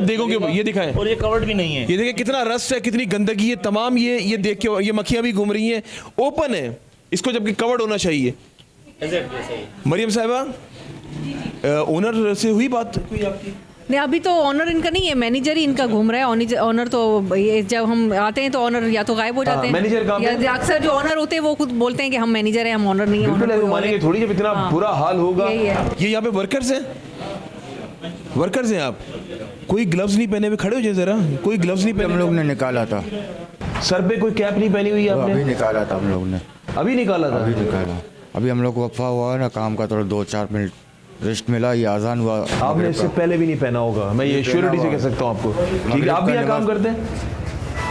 देखो कि ये दिखाएं, और ये कवर्ड भी नहीं है। ये देखिए कितना रस्ट है, कितनी गंदगी है, तमाम ये देख के ये मक्खियाँ भी घूम रही हैं, ओपन है इसको, जबकि कवर्ड होना चाहिए। मरियम साहिबा, ओनर से हुई बात कोई आपकी? नहीं, अभी तो ऑनर इनका नहीं है, मैनेजर ही इनका घूम रहा है। ऑनर तो ये जब हम आते हैं तो ऑनर या तो गायब हो जाते हैं, मैनेजर कहाँ पे? या अक्सर जो ऑनर होते हैं वो खुद बोलते हैं कि हम मैनेजर हैं, हम ऑनर नहीं है। बिल्कुल मानेंगे थोड़ी, जब इतना बुरा हाल होगा। यही है। ये यहाँ पे वर्कर्स हैं, वर्कर्स हैं आप, कोई ग्लव्स नहीं पहने हुए खड़े हो जाए जरा, कोई ग्लव्स नहीं पहने? हम लोग ने निकाला था, सर पे कोई कैप नहीं पहनी हुई आपने? अभी निकाला था हम लोग ने, अभी निकाला था? अभी निकाला। अभी हम लोग को वफ़ा हुआ है ना काम का, थोड़ा 2-4 मिनट रेस्ट मिला, ये आज़ान हुआ। आपने इससे पहले भी नहीं पहना होगा, मैं ये श्योरिटी से कह सकता हूँ आपको। ठीक है, आप भी यहाँ काम करते हैं,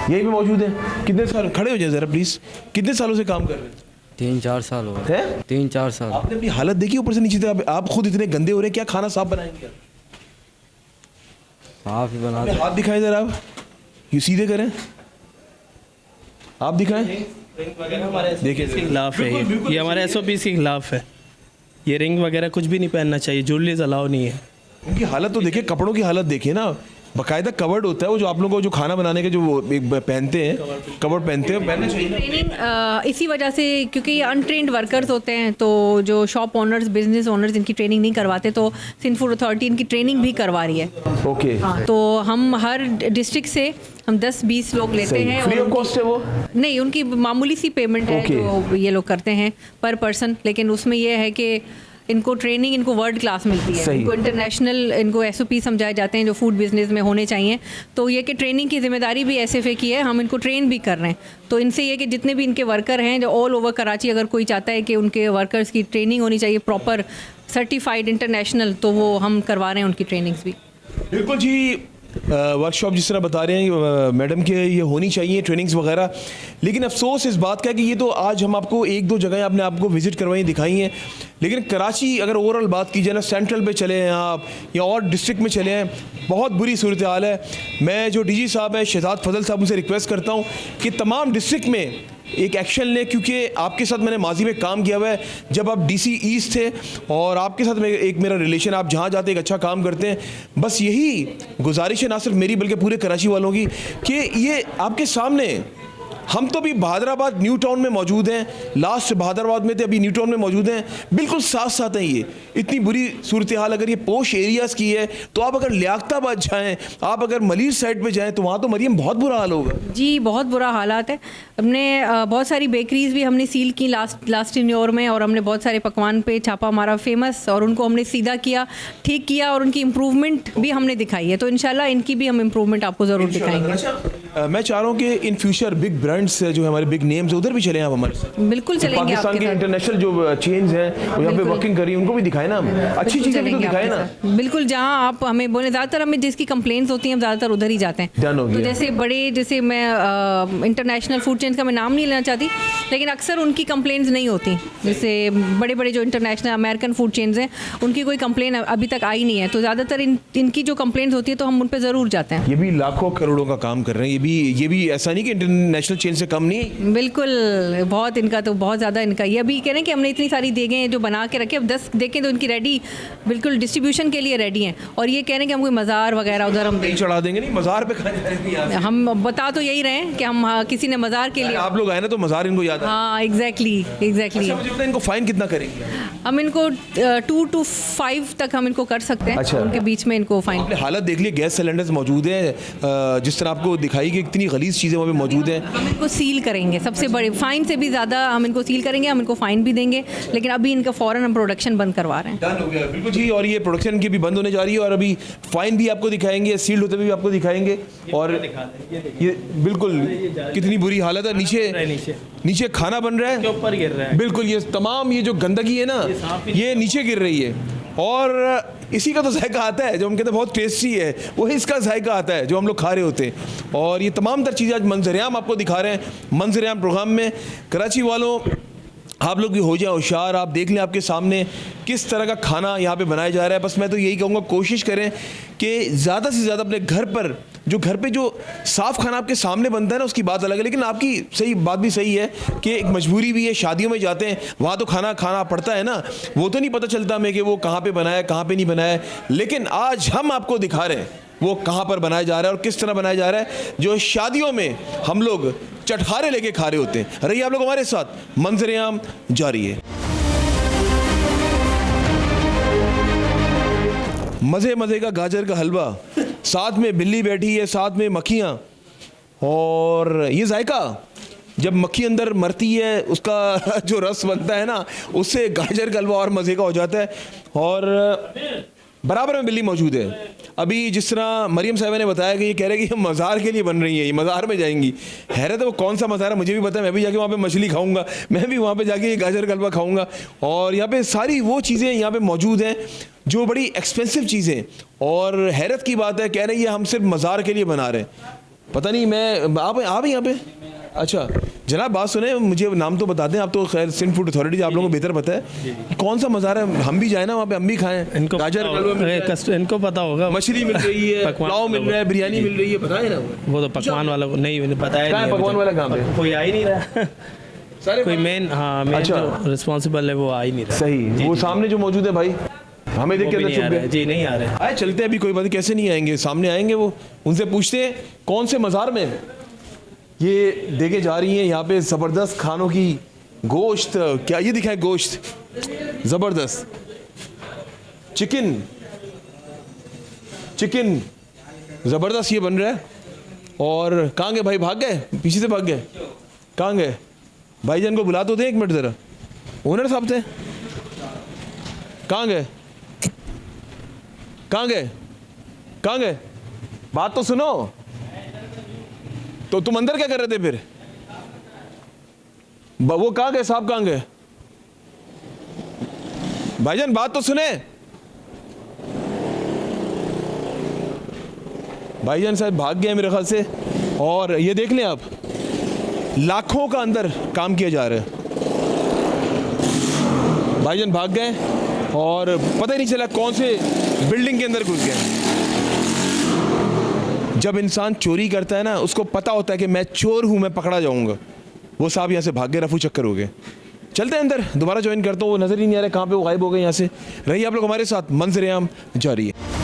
यहीं पे मौजूद हैं? कितने साल, खड़े हो जाए ज़रा प्लीज़, कितने सालों से काम कर रहे हैं? 3-4 साल हो गए। 3-4 साल। आपने अपनी हालत देखी ऊपर से नीचे तक, आप खुद इतने गंदे हो रहे हैं, क्या खाना साफ बनाएंगे? साफ ही बना। हाथ दिखाएं जरा, आप ये सीधे करें, आप दिखाएं। देखिए खिलाफ है ये हमारे SOP के खिलाफ है। ये रिंग वगैरह कुछ भी नहीं पहनना चाहिए, ज्वेलरीज अलाउ नहीं है। उनकी हालत तो देखिए, कपड़ों की हालत देखिए ना, बाकायदा कवर्ड होता है वो, जो आप लोगों को जो खाना बनाने के जो वो एक पहनते हैं, कवर्ड पहनते हैं, पहनना चाहिए। ट्रेनिंग इसी वजह से, क्योंकि ये अनट्रेंड वर्कर्स होते हैं, तो जो शॉप ओनर्स, बिजनेस ओनर्स इनकी ट्रेनिंग नहीं करवाते, तो सिंध फूड अथॉरिटी इनकी ट्रेनिंग भी करवा रही है। ओके, हाँ, तो हम हर डिस्ट्रिक्ट से हम 10-20 लोग लेते हैं। फ्री ऑफ कॉस्ट है वो? नहीं, उनकी मामूली सी पेमेंट है जो ये लोग करते हैं पर पर्सन, लेकिन उसमें ये है कि इनको ट्रेनिंग, इनको वर्ल्ड क्लास मिलती है, इनको इंटरनेशनल, इनको SOP समझाए जाते हैं जो फूड बिजनेस में होने चाहिए। तो ये कि ट्रेनिंग की जिम्मेदारी भी SFA की है, हम इनको ट्रेन भी कर रहे हैं। तो इनसे ये कि जितने भी इनके वर्कर हैं जो ऑल ओवर कराची, अगर कोई चाहता है कि उनके वर्कर्स की ट्रेनिंग होनी चाहिए प्रॉपर, सर्टिफाइड इंटरनेशनल, तो वो हम करवा रहे हैं उनकी ट्रेनिंग्स भी। बिल्कुल जी, वर्कशॉप जिस तरह बता रहे हैं मैडम के, ये होनी चाहिए ट्रेनिंग्स वगैरह, लेकिन अफसोस इस बात का है कि ये तो आज हम आपको 1-2 जगह आपने आपको विज़िट करवाई, दिखाई हैं, लेकिन कराची अगर ओवरऑल बात की जाए ना, सेंट्रल पे चले हैं आप या और डिस्ट्रिक्ट में चले हैं, बहुत बुरी सूरत हाल है। मैं जो DG साहब हैं शहजाद फजल साहब, उनसे रिक्वेस्ट करता हूँ कि तमाम डिस्ट्रिक्ट में एक एक्शन लें, क्योंकि आपके साथ मैंने माजी में काम किया हुआ है, जब आप DC ईस्ट थे, और आपके साथ एक मेरा रिलेशन, आप जहाँ जाते एक अच्छा काम करते हैं। बस यही गुजारिश है, ना सिर्फ मेरी बल्कि पूरे कराची वालों की, कि ये आपके सामने, हम तो अभी बहादराबाद न्यू टाउन में मौजूद हैं, लास्ट बहादराबाद में थे, अभी न्यू टाउन में मौजूद हैं, बिल्कुल साथ साथ हैं। ये इतनी बुरी सूरत हाल अगर ये पोश एरियाज़ की है, तो आप अगर लियाकताबाद जाएं, आप अगर मलीर साइड पे जाएं, तो वहाँ तो मरियम बहुत बुरा हाल होगा जी, बहुत बुरा हालात है। हमने बहुत सारी बेकरीज़ भी हमने सील की लास्ट टेन्योर में, और हमने बहुत सारे पकवान पे छापा मारा फेमस, और उनको हमने सीधा किया, ठीक किया, और उनकी इम्प्रूवमेंट भी हमने दिखाई है। तो इंशाल्लाह इनकी भी हम इम्प्रूवमेंट आपको ज़रूर दिखाएंगे। अच्छा, मैं चाह रहा हूँ कि इन फ्यूचर बिग ब्रांड्स जो हमारे बिग नेम्स है उधर भी चले आप हमारे साथ। बिल्कुल चलेंगे, पाकिस्तान की इंटरनेशनल जो चेन्स हैं वो यहाँ पे वर्किंग कर रही है, उनको भी दिखाए ना, हम अच्छी चीज़ें भी तो दिखाए ना। बिल्कुल, जहाँ आप हमें बोले, ज़्यादातर हमें जिसकी कंप्लेंट्स होती हैं हम ज़्यादातर उधर ही जाते हैं। तो जैसे बड़े, जैसे मैं इंटरनेशनल फूड चेन्स का मैं नाम नहीं लेना चाहती, लेकिन अक्सर उनकी कंप्लेंट्स नहीं होती। जैसे बड़े बड़े जो इंटरनेशनल अमेरिकन फूड चेन्स हैं, उनकी कोई कंप्लेन अभी तक आई नहीं है, तो ज़्यादातर इनकी जो कंप्लेंट्स होती है तो हम उन पर ज़रूर जाते हैं। ये भी लाखों करोड़ों का काम कर रहे हैं, ये भी ऐसा नहीं कि इंटरनेशनल चेन से कम नहीं। बिल्कुल, बहुत इनका तो बहुत ज़्यादा इनका, ये अभी कह रहे हैं कि हमने इतनी सारी देगे हैं जो बना के रखे, अब 10 देखें तो इनकी रेडी, बिल्कुल डिस्ट्रीब्यूशन के लिए रेडी हैं। और ये कह रहे हैं कि हम कोई मज़ार वगैरह उधर हम नहीं चढ़ा देंगे, नहीं मज़ार पे खाने, हम बता तो यही रहे हैं कि हम किसी ने मज़ार के लिए, आप लोग आए ना तो मज़ार इनको याद है। हाँ, एग्जैक्टली। अच्छा, मुझे बताएं, इनको फाइन कितना करेंगे? हम इनको 2 to 5 तक हम इनको कर सकते हैं। अच्छा, उनके बीच में इनको फाइन। आपने हालत देख ली, गैस सिलेंडर्स मौजूद हैं, जिस तरह आपको दिखाई कि इतनी गलीज़ चीज़ें वहाँ पे मौजूद हैं। हम इनको सील करेंगे, सबसे बड़े फाइन से भी ज़्यादा हम इनको सील करेंगे, हम इनको फाइन भी देंगे, लेकिन अभी इनका फ़ौरन हम प्रोडक्शन बंद करवा रहे हैं। डन हो गया, बिल्कुल जी। और ये प्रोडक्शन की भी बंद होने जा रही है, और अभी फाइन भी आपको दिखाएंगे, सील्ड होते हुए भी आपको दिखाएंगे। और ये बिल्कुल कितनी बुरी हालत है, नीचे खाना बन रहा है, ऊपर गिर रहा है, बिल्कुल ये तमाम ये जो गंदगी है ना, ये नीचे गिर रही है, और इसी का तो जायका आता है जो हम कहते हैं बहुत टेस्टी है, वही इसका जायका आता है जो हम लोग खा रहे होते हैं। और ये तमाम तर चीज़ें आज मंजर-ए-आम आपको दिखा रहे हैं। मंजर-ए-आम प्रोग्राम में कराची वालों, आप लोग भी हो जाए होशियार, आप देख लें आपके सामने किस तरह का खाना यहाँ पे बनाया जा रहा है। बस मैं तो यही कहूँगा, कोशिश करें कि ज़्यादा से ज़्यादा अपने घर पर जो साफ़ खाना आपके सामने बनता है ना, उसकी बात अलग है, लेकिन आपकी सही बात भी सही है कि एक मजबूरी भी है, शादियों में जाते हैं वहाँ तो खाना पड़ता है ना, वो तो नहीं पता चलता हमें कि वो कहाँ पे बनाया है, कहाँ पे नहीं बनाया है। लेकिन आज हम आपको दिखा रहे हैं, वो कहाँ पर बनाया जा रहा है और किस तरह बनाया जा रहा है, जो शादियों में हम लोग चटखारे लेके खा रहे होते हैं। रहिए आप लोग हमारे साथ, मंजर-ए-आम जारी है। मज़े मज़े का गाजर का हलवा, साथ में बिल्ली बैठी है, साथ में मक्खियाँ, और ये जायका जब मक्खी अंदर मरती है उसका जो रस बनता है ना, उससे गाजर का हलवा और मज़े का हो जाता है। और बराबर में बिल्ली मौजूद है। अभी जिस तरह मरियम साहिबा ने बताया कि ये कह रहे हैं कि ये मज़ार के लिए बन रही है, ये मज़ार में जाएंगी। हैरत है वो कौन सा मज़ार है, मुझे भी पता है, मैं भी जाके वहाँ पे मछली खाऊंगा, मैं भी वहाँ पे जाके ये गाजर का हलवा खाऊंगा। और यहाँ पे सारी वो चीज़ें यहाँ पे मौजूद हैं जो बड़ी एक्सपेंसिव चीज़ें, और हैरत की बात है कह रहे हैं ये हम सिर्फ मज़ार के लिए बना रहे हैं। पता नहीं, मैं आप यहाँ पे, अच्छा जनाब बात सुने, मुझे नाम तो बता दें, आप तो खैर सिंध फूड अथॉरिटी, आप लोगों को बेहतर पता है कौन सा मज़ार है, हम भी जाए ना वहाँ पे, हम भी खाएं। इनको गाजर इनको पता होगा, मछली मिल रही है, पकवान पुलाव मिल रहा है, बिरयानी मिल रही है, बताए ना वो तो पकवान वाला को नहीं बताया कहाँ है नहीं, पकवान वाला, कहाँ पे कोई आ ही नहीं रहा। सारे कोई मेन, हाँ मेन अच्छा। जो रिस्पॉन्सिबल है वो आ ही नहीं रहा। सही, वो सामने जो मौजूद है भाई, हमें देख वो के भी अंदर नहीं चुप आ रहा है गए। जी, नहीं आ रहे हैं। आए चलते हैं अभी, कोई बात नहीं, कैसे नहीं आएंगे, सामने आएंगे वो, उनसे पूछते हैं कौन से मज़ार में ये देखे जा रही हैं यहाँ पे ज़बरदस्त खानों की गोश्त, क्या ये दिखाए गोश्त ज़बरदस्त, चिकन ज़बरदस्त ये बन रहा है। और कहाँ गए भाई, भाग गए, पीछे से भाग गए, कहाँ गए भाईजान को बुला तो दें एक मिनट ज़रा, ओनर साहब थे, कहाँ गए, बात तो सुनो, तो तुम अंदर क्या कर रहे थे फिर, वो कहाँ गए साहब, कहाँ गए भाईजान, बात तो सुने। भाईजान शायद भाग गए मेरे ख्याल से। और ये देख लें आप, लाखों का अंदर काम किया जा रहा है, भाईजान भाग गए और पता ही नहीं चला कौन से बिल्डिंग के अंदर घुस गए। जब इंसान चोरी करता है ना, उसको पता होता है कि मैं चोर हूं, मैं पकड़ा जाऊंगा। वो साहब यहाँ से भाग गए, रफू चक्कर हो गए। चलते हैं अंदर, दोबारा ज्वाइन करता हूँ, वो नजर ही नहीं आ रहा कहाँ पे वो गायब हो गए यहाँ से। रहिए आप लोग हमारे साथ, मंजर-ए-आम जारी है।